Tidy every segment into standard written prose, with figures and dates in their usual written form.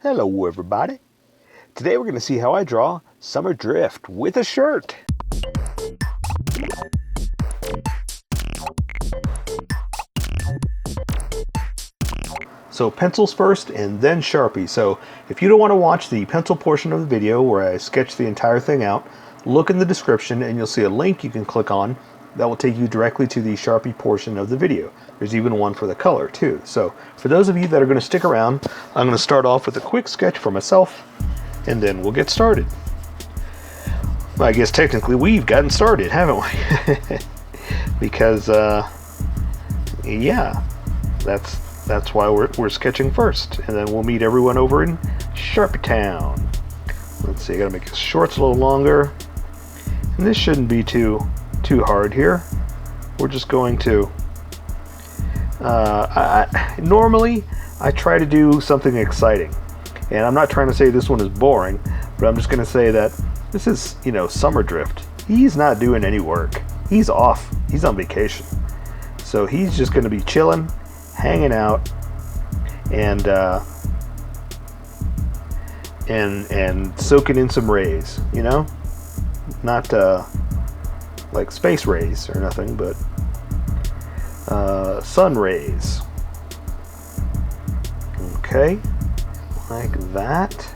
Hello everybody. Today we're going to see how I draw summer drift with a shirt. So pencils first and then Sharpie. So if you don't want to watch the pencil portion of the video where I sketch the entire thing out, look in the description and you'll see a link you can click on that will take you directly to the Sharpie portion of the video. There's even one for the color too. So for those of you that are going to stick around, I'm going to start off with a quick sketch for myself and then we'll get started. Well, I guess technically we've gotten started, haven't we? Because yeah, that's why we're sketching first, and then we'll meet everyone over in Sharpie Town. Let's see, I gotta make his shorts a little longer, and this shouldn't be too hard here. We're just going to normally I try to do something exciting, and I'm not trying to say this one is boring, but I'm just gonna say that this is, you know, summer drift. He's not doing any work. He's off. He's on vacation, so he's just gonna be chilling, hanging out, and soaking in some rays, you know, not like space rays or nothing, but sun rays. Okay, like that.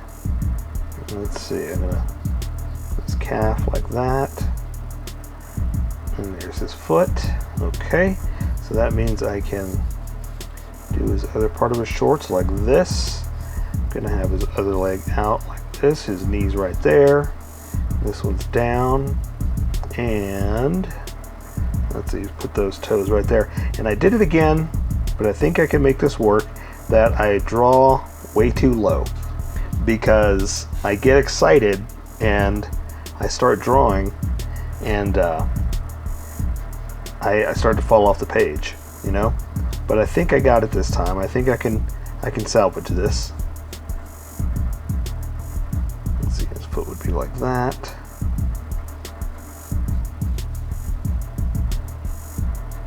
Let's see, I'm gonna his calf like that, and there's his foot. Okay, so that means I can do his other part of his shorts like this. I'm gonna have his other leg out like this, his knees right there, this one's down, and let's see, put those toes right there. And I did it again, but I think I can make this work, that I draw way too low, because I get excited and I start drawing and I start to fall off the page, you know. But I think I got it this time. I think I can salvage this. Let's see, his foot would be like that.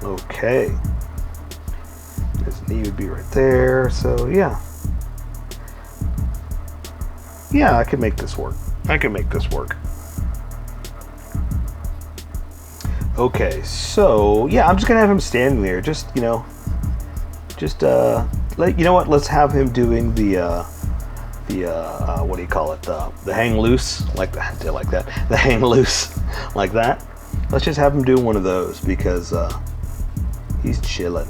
Okay. His knee would be right there. So yeah. Yeah, I can make this work. I can make this work. Okay, so yeah, I'm just gonna have him standing there, just, you know, just you know what? Let's have him doing the what do you call it? The hang loose, like that, the hang loose, like that. Let's just have him do one of those because he's chilling.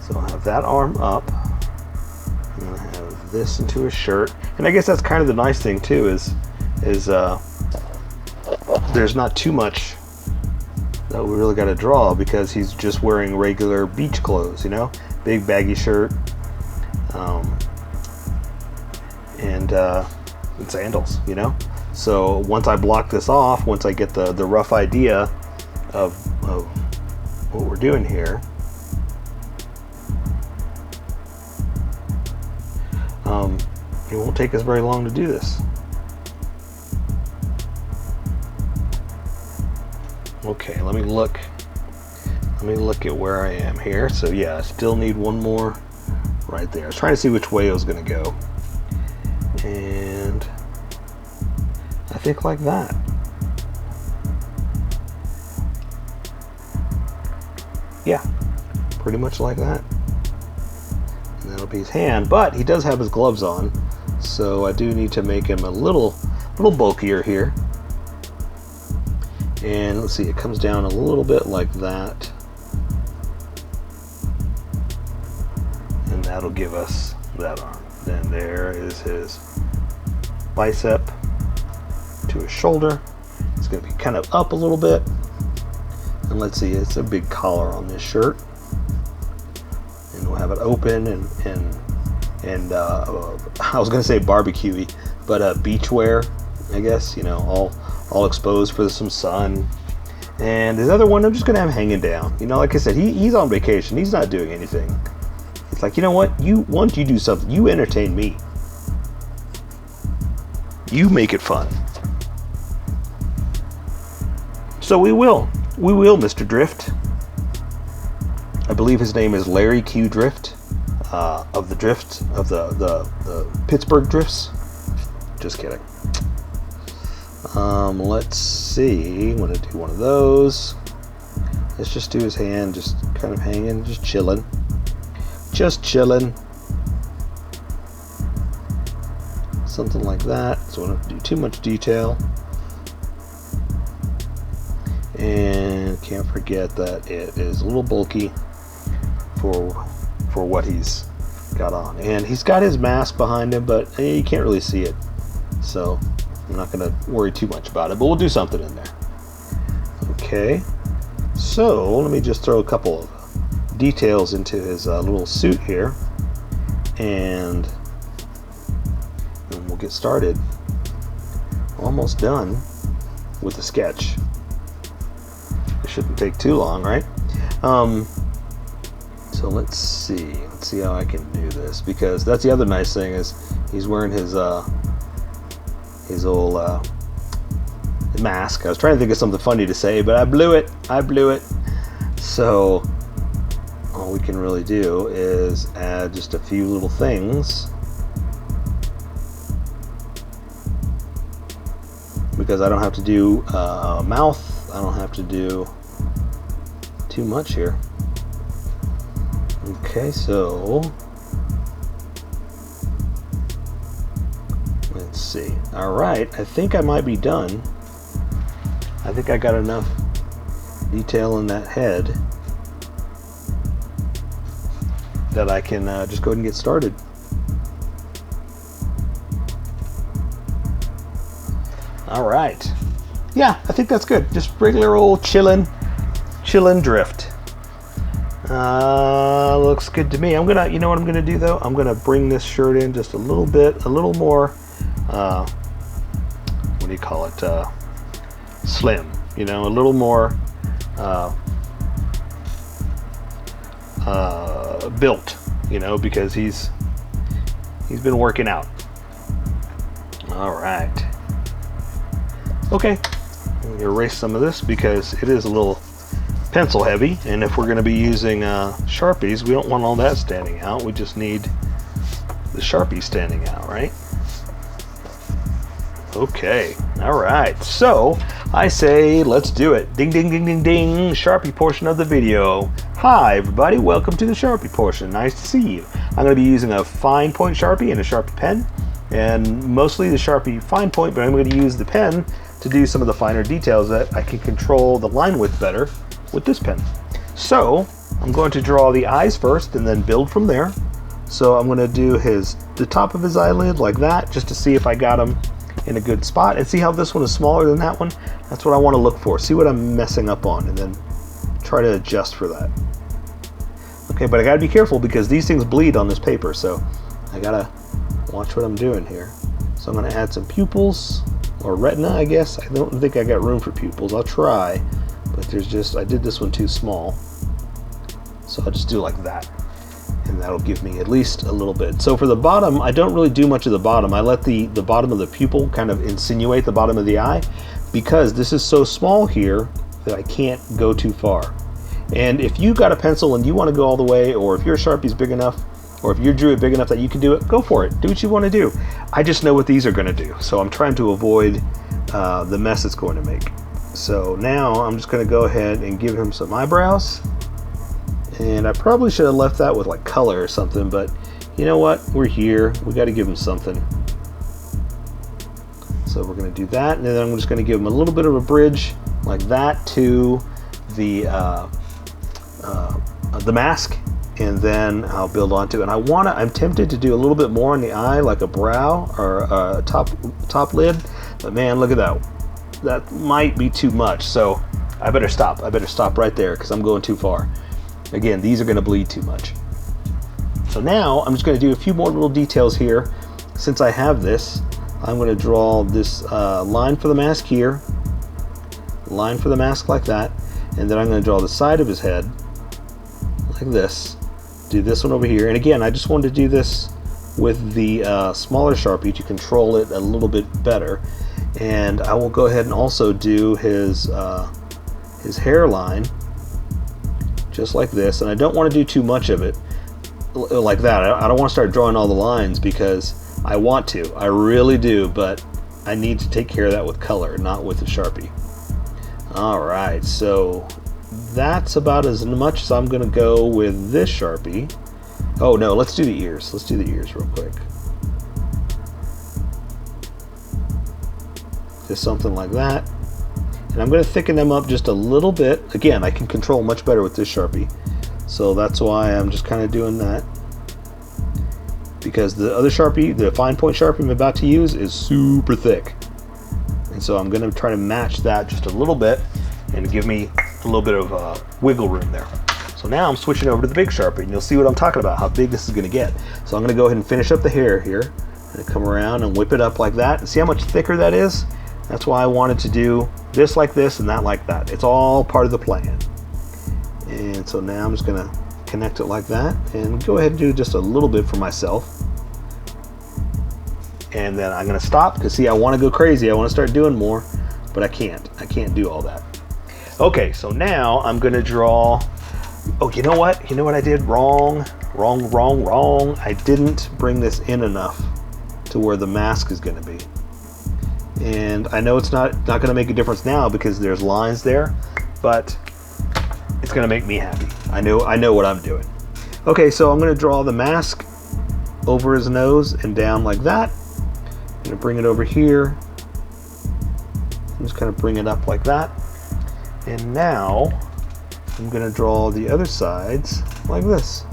So I'll have that arm up. I'm gonna have this into his shirt, and I guess that's kind of the nice thing too. Is there's not too much that we really got to draw because he's just wearing regular beach clothes, you know, big baggy shirt, and sandals, you know. So once I block this off, once I get the rough idea of what we're doing here, it won't take us very long to do this. Okay, let me look at where I am here. So yeah, I still need one more right there. I was trying to see which way I was going to go, and I think like that. Yeah, pretty much like that. And that'll be his hand, but he does have his gloves on, so I do need to make him a little bulkier here. And let's see, it comes down a little bit like that, and that'll give us that arm. Then there is his bicep to his shoulder. It's going to be kind of up a little bit, and let's see, it's a big collar on this shirt, and we'll have it open and I was going to say barbecue-y, but beach wear, I guess, you know, all exposed for some sun. And this other one I'm just gonna have hanging down, you know, like I said, he's on vacation, he's not doing anything. It's like, you know what, once you do something, you entertain me, you make it fun. So we will, Mr. Drift. I believe his name is Larry Q Drift. of the drift, of the Pittsburgh drifts. Just kidding. Let's see. I'm going to do one of those. Let's just do his hand, just kind of hanging, just chilling. Just chilling. Something like that. So I don't have to do too much detail. And can't forget that it is a little bulky for what he's got on. And he's got his mask behind him, but you can't really see it. So I'm not going to worry too much about it, but we'll do something in there. Okay. So let me just throw a couple of details into his little suit here, and we'll get started. Almost done with the sketch. It shouldn't take too long, right? So let's see how I can do this, because that's the other nice thing is he's wearing his old mask. I was trying to think of something funny to say, but I blew it. So all we can really do is add just a few little things, because I don't have to do mouth. I don't have to do too much here. Okay, so let's see. All right, I think I might be done. I think I got enough detail in that head that I can just go ahead and get started. All right. Yeah, I think that's good. Just regular old chillin' drift. Looks good to me. I'm gonna, you know what I'm gonna do though? I'm gonna bring this shirt in just a little bit, a little more, what do you call it? Slim, you know, a little more built, you know, because he's been working out. All right. Okay, I'm gonna erase some of this because it is a little pencil heavy, and if we're going to be using Sharpies, we don't want all that standing out. We just need the Sharpie standing out, right? Okay, all right, so I say let's do it. Ding, ding, ding, ding, ding. Sharpie portion of the video. Hi everybody, welcome to the Sharpie portion. Nice to see you. I'm going to be using a fine point Sharpie and a Sharpie pen, and mostly the Sharpie fine point, but I'm going to use the pen to do some of the finer details that I can control the line width better with this pen. So I'm going to draw the eyes first and then build from there. So I'm going to do the top of his eyelid like that, just to see if I got him in a good spot, and see how this one is smaller than that one. That's what I want to look for. See what I'm messing up on, and then try to adjust for that. Okay, but I got to be careful because these things bleed on this paper, so I got to watch what I'm doing here. So I'm going to add some pupils, or retina, I guess. I don't think I got room for pupils. I'll try. But there's just, I did this one too small, so I'll just do like that, and that'll give me at least a little bit. So for the bottom, I don't really do much of the bottom. I let the bottom of the pupil kind of insinuate the bottom of the eye, because this is so small here that I can't go too far. And if you got a pencil and you want to go all the way, or if your Sharpie's big enough, or if your Druid big enough that you can do it, go for it. Do what you want to do. I just know what these are going to do, so I'm trying to avoid the mess it's going to make. So now I'm just going to go ahead and give him some eyebrows, and I probably should have left that with like color or something, but you know what, we're here, we got to give him something. So we're going to do that, and then I'm just going to give him a little bit of a bridge like that to the mask, and then I'll build onto it. And I'm tempted to do a little bit more on the eye, like a brow or a top lid, but man, look at that. That might be too much, so I better stop. I better stop right there because I'm going too far. Again, these are going to bleed too much. So now I'm just going to do a few more little details here. Since I have this, I'm going to draw this line for the mask here, line for the mask like that, and then I'm going to draw the side of his head like this. Do this one over here, and again, I just wanted to do this with the smaller Sharpie to control it a little bit better. And I will go ahead and also do his hairline just like this, and I don't want to do too much of it like that. I don't want to start drawing all the lines because I want to. I really do, but I need to take care of that with color, not with the Sharpie. All right, so that's about as much as I'm going to go with this Sharpie. Oh no, let's do the ears. Let's do the ears real quick. Just something like that. And I'm going to thicken them up just a little bit. Again, I can control much better with this Sharpie. So that's why I'm just kind of doing that. Because the other Sharpie, the fine point Sharpie I'm about to use, is super thick. And so I'm going to try to match that just a little bit and give me a little bit of wiggle room there. So now I'm switching over to the big Sharpie, and you'll see what I'm talking about, how big this is going to get. So I'm going to go ahead and finish up the hair here. And come around and whip it up like that. And see how much thicker that is? That's why I wanted to do this like this and that like that. It's all part of the plan. And so now I'm just going to connect it like that and go ahead and do just a little bit for myself. And then I'm going to stop because see, I want to go crazy. I want to start doing more, but I can't. I can't do all that. Okay, so now I'm going to draw. Oh, you know what? You know what I did wrong? Wrong. I didn't bring this in enough to where the mask is going to be. And I know it's not going to make a difference now because there's lines there, but it's going to make me happy. I know what I'm doing. Okay, so I'm going to draw the mask over his nose and down like that. I'm going to bring it over here. I'm just going to bring it up like that. And now I'm going to draw the other sides like this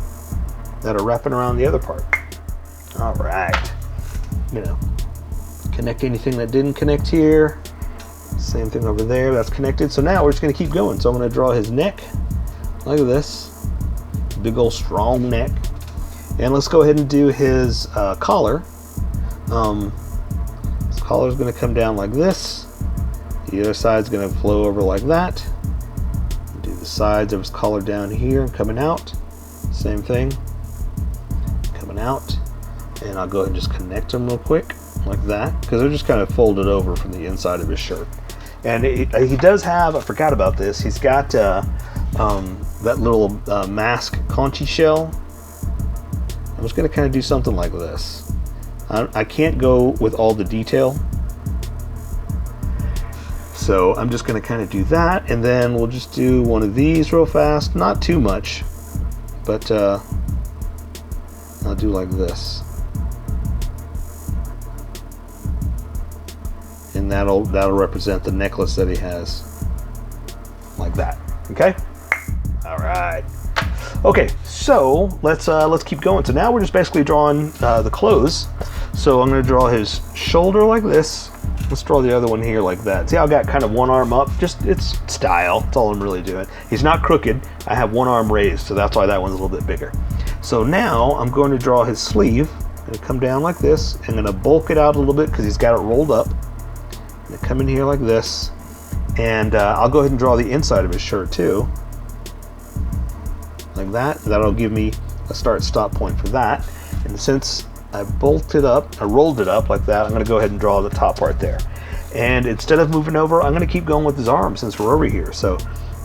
that are wrapping around the other part. All right. You know, connect anything that didn't connect here. Same thing over there, that's connected. So now we're just going to keep going. So I'm going to draw his neck like this. Big old strong neck. And let's go ahead and do his collar. His collar is going to come down like this. The other side's going to flow over like that. Do the sides of his collar down here and coming out. Same thing. Coming out. And I'll go ahead and just connect them real quick like that because they're just kind of folded over from the inside of his shirt. And he does have, I forgot about this, he's got that little mask conchi shell. I'm just going to kind of do something like this. I can't go with all the detail. So I'm just going to kind of do that, and then we'll just do one of these real fast. Not too much, but I'll do like this. And that'll represent the necklace that he has, like that. Okay. All right. Okay. So let's keep going. So now we're just basically drawing the clothes. So I'm going to draw his shoulder like this. Let's draw the other one here like that. See how I got kind of one arm up? Just it's style. That's all I'm really doing. He's not crooked. I have one arm raised, so that's why that one's a little bit bigger. So now I'm going to draw his sleeve. I'm going to come down like this. I'm going to bulk it out a little bit because he's got it rolled up. I'm going to come in here like this. And I'll go ahead and draw the inside of his shirt too. Like that. That'll give me a start-stop point for that. And since I bolted up, I rolled it up like that, I'm going to go ahead and draw the top part there. And instead of moving over, I'm going to keep going with his arm since we're over here. So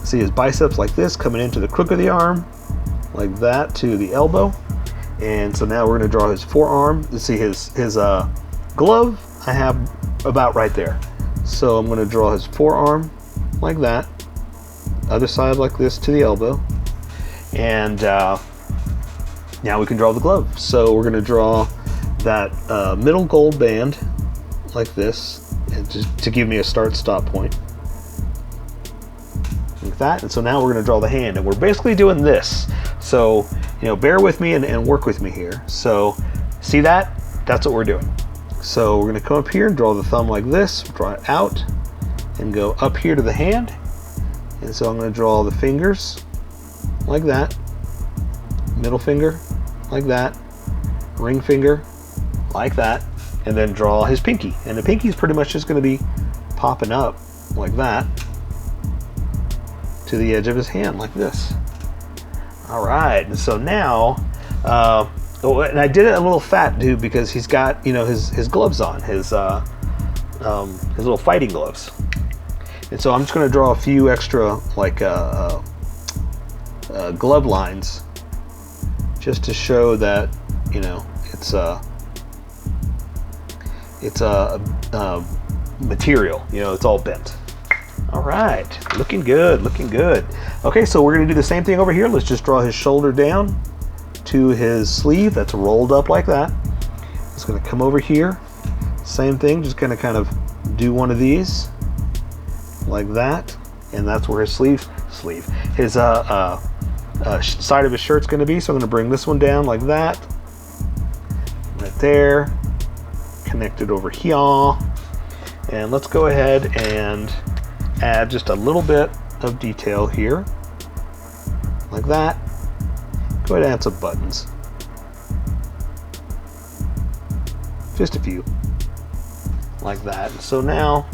see his biceps like this coming into the crook of the arm, like that to the elbow. And so now we're going to draw his forearm. You see his glove I have about right there. So I'm going to draw his forearm like that, other side like this to the elbow. And now we can draw the glove. So we're going to draw that middle gold band like this, and just to give me a start-stop point. Like that. And so now we're going to draw the hand, and we're basically doing this. So, you know, bear with me and work with me here. So, see that? That's what we're doing. So we're going to come up here and draw the thumb like this, draw it out, and go up here to the hand. And so I'm going to draw the fingers like that, middle finger like that, ring finger like that, and then draw his pinky. And the pinky is pretty much just going to be popping up like that to the edge of his hand like this. All right, and so now, and I did it a little fat, dude, because he's got, you know, his gloves on, his little fighting gloves. And so I'm just going to draw a few extra like glove lines just to show that, you know, it's a material, you know, it's all bent. All right, looking good, looking good. Okay, so we're gonna do the same thing over here. Let's just draw his shoulder down to his sleeve that's rolled up like that. It's gonna come over here, same thing, just gonna kind of do one of these like that, and that's where his his side of his shirt's gonna be. So I'm gonna bring this one down like that, right there, connect it over here, and let's go ahead and add just a little bit of detail here, like that. Go ahead and add some buttons, just a few, like that. So now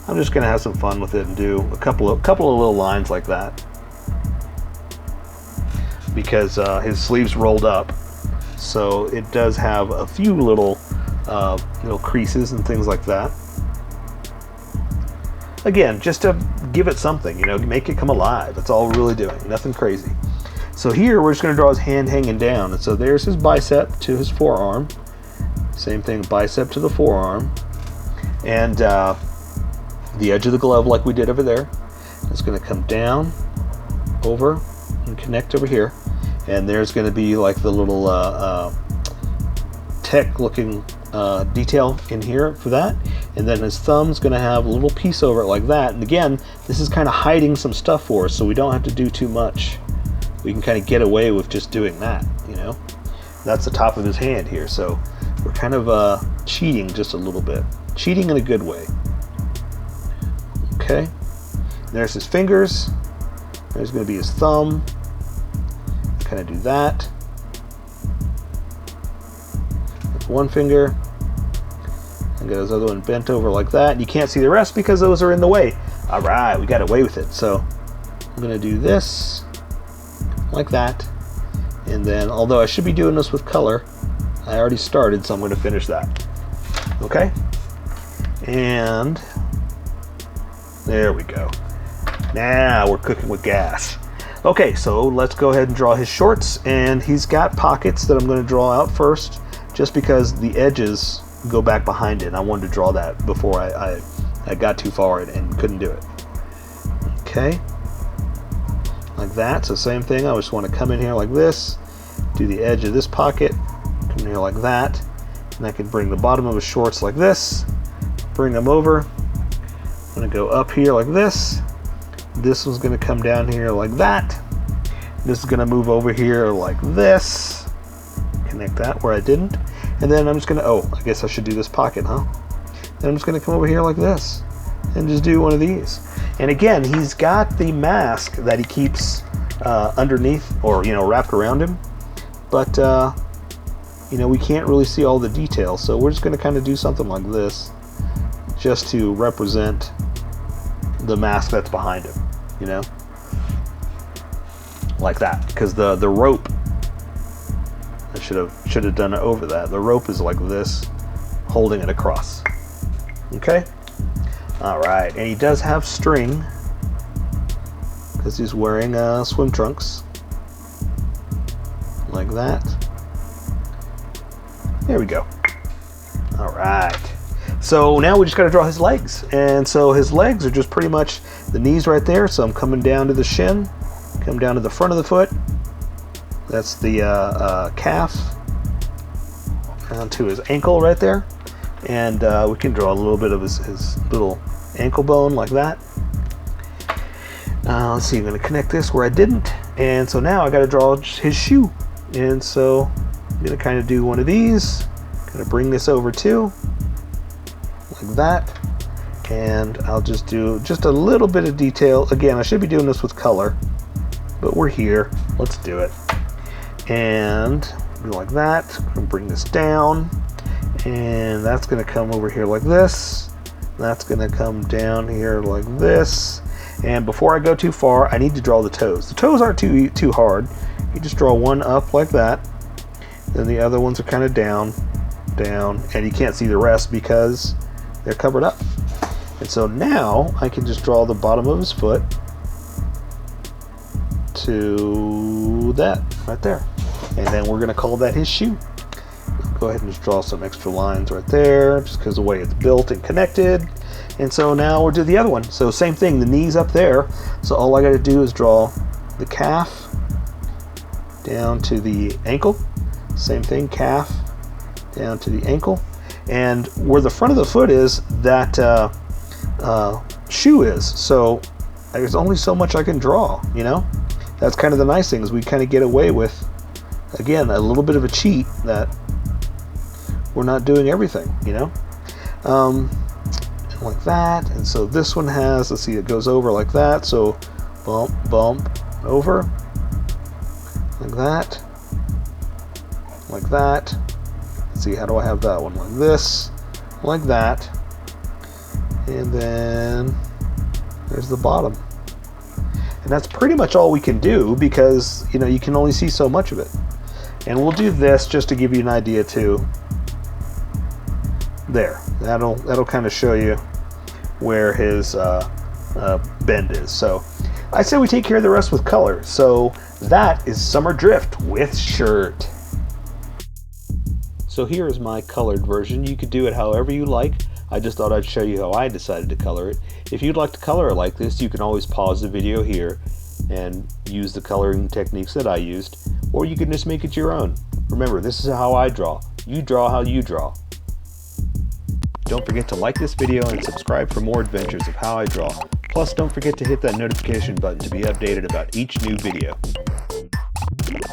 I'm just gonna have some fun with it and do a couple of little lines like that, because his sleeve's rolled up, so it does have a few little creases and things like that. Again, just to give it something, you know, make it come alive. That's all we're really doing, nothing crazy. So here we're just going to draw his hand hanging down, and so there's his bicep to his forearm. Same thing, bicep to the forearm, and the edge of the glove like we did over there. It's going to come down, over, and connect over here. And there's going to be like the little tech-looking detail in here for that. And then his thumb's going to have a little piece over it like that. And again, this is kind of hiding some stuff for us, so we don't have to do too much. We can kind of get away with just doing that, you know. That's the top of his hand here, so we're kind of cheating just a little bit. Cheating in a good way. Okay, there's his fingers. There's going to be his thumb. Kind of do that. That's one finger. And get his other one bent over like that. You can't see the rest because those are in the way. All right, we got away with it. So I'm going to do this like that. And then, although I should be doing this with color, I already started, so I'm going to finish that. Okay? And there we go. Now we're cooking with gas. Okay, so let's go ahead and draw his shorts, and he's got pockets that I'm going to draw out first, just because the edges go back behind it. And I wanted to draw that before I got too far and couldn't do it. Okay, like that. So same thing, I just want to come in here like this, do the edge of this pocket, come in here like that, and I can bring the bottom of his shorts like this, bring them over. I'm going to go up here like this. This one's going to come down here like that. This is going to move over here like this. Connect that where I didn't. And then I'm just going to, oh, I guess I should do this pocket, huh? Then I'm just going to come over here like this and just do one of these. And again, he's got the mask that he keeps underneath, or, you know, wrapped around him. But, you know, we can't really see all the details. So we're just going to kind of do something like this, just to represent the mask that's behind him, you know, like that. Because the rope, I should have done it over that. The rope is like this, holding it across. Okay. All right, and he does have string because he's wearing swim trunks, like that. There we go. All right. So now we just got to draw his legs, and so his legs are just pretty much the knees right there. So I'm coming down to the shin, come down to the front of the foot. That's the calf, down to his ankle right there, and we can draw a little bit of his little ankle bone like that. Let's see, I'm going to connect this where I didn't, and so now I got to draw his shoe, and so I'm going to kind of do one of these. Going to bring this over too, like that, and I'll just do just a little bit of detail. Again, I should be doing this with color, but we're here. Let's do it. And do like that. I'm gonna bring this down, and that's going to come over here like this. That's going to come down here like this. And before I go too far, I need to draw the toes. The toes aren't too hard. You just draw one up like that, then the other ones are kind of down, and you can't see the rest because they're covered up. And so now I can just draw the bottom of his foot to that right there. And then we're going to call that his shoe. Go ahead and just draw some extra lines right there, just because of the way it's built and connected. And so now we'll do the other one. So same thing, the knee's up there. So all I got to do is draw the calf down to the ankle. Same thing, calf down to the ankle. And where the front of the foot is, that shoe is. So there's only so much I can draw, you know? That's kind of the nice thing, is we kind of get away with, again, a little bit of a cheat that we're not doing everything, you know? Like that. And so this one has, let's see, it goes over like that. So bump, bump, over. Like that. Like that. Let's see, how do I have that one? Like this. Like that. And then there's the bottom. And that's pretty much all we can do, because, you know, you can only see so much of it. And we'll do this just to give you an idea too. There, that'll kind of show you where his bend is. So I say we take care of the rest with color. So that is Summer Drift with shirt. So here is my colored version. You could do it however you like. I just thought I'd show you how I decided to color it. If you'd like to color it like this, you can always pause the video here and use the coloring techniques that I used, or you can just make it your own. Remember, this is how I draw. You draw how you draw. Don't forget to like this video and subscribe for more adventures of how I draw. Plus, don't forget to hit that notification button to be updated about each new video.